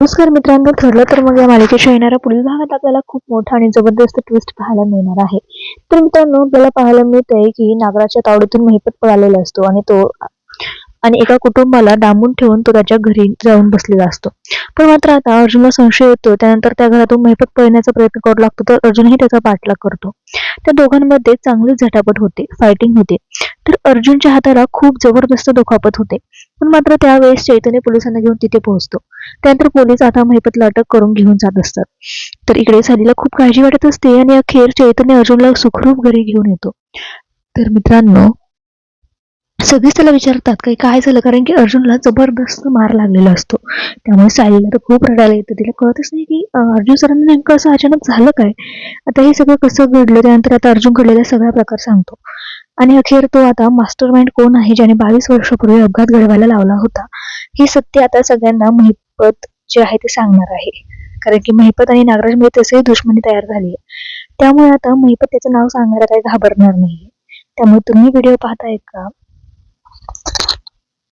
नमस्कार मित्रांनो, ठरलं तर मग या मालिकेच्या येणाऱ्या पुढील भागात आपल्याला खूप मोठा आणि जबरदस्त ट्विस्ट पाहायला मिळणार आहे. तर मित्रांनो, आपल्याला पाहायला मिळतंय की नागराच्या तावडीतून महिपत पळालेला असतो आणि एका कुटुंबाला डांबून ठेवून तो त्याच्या घरी जाऊन बसलेला असतो. पण मात्र आता अर्जुनला संशय येतो. त्यानंतर त्या घरातून महिपत पळण्याचा प्रयत्न करू लागतो, तर अर्जुनही त्याचा पाठलाग करतो. त्या दोघांमध्ये चांगलीच झटापट होते, फायटिंग होते. तर अर्जुनच्या हाताला खूप जबरदस्त दुखापत होते. पण मात्र त्यावेळेस चैतन्य पोलिसांना घेऊन तिथे पोहोचतो. त्यानंतर पोलीस आता महिपतला अटक करून घेऊन जात असतात. तर इकडे सालीला खूप काळजी वाटत असते आणि अखेर चैतन्य अर्जुनला सुखरूप घरी घेऊन येतो. तर मित्रांनो, सगळेच त्याला विचारतात काही काय झालं, कारण की अर्जुनला जबरदस्त मार लागलेला असतो. त्यामुळे सायलीला तर खूप रडायला येतं. तिला कळतच नाही की अर्जुन सरांना नेमकं असं अचानक झालं काय. आता हे सगळं कसं घडलं. त्यानंतर आता अर्जुन घडलेला सगळा प्रकार सांगतो आणि अखेर तो आता मास्टर माइंड कोण आहे ज्याने 22 वर्षापूर्वी अपघात घडवायला लावला होता, हे सत्य आता सगळ्यांना महिपत जे आहे ते सांगणार आहे. कारण की महिपत आणि नागराजमध्ये तसेही दुश्मनी तयार झाली आहे. त्यामुळे आता महिपत त्याचं नाव सांगायला काही घाबरणार नाही. त्यामुळे तुम्ही व्हिडिओ पाहताय का,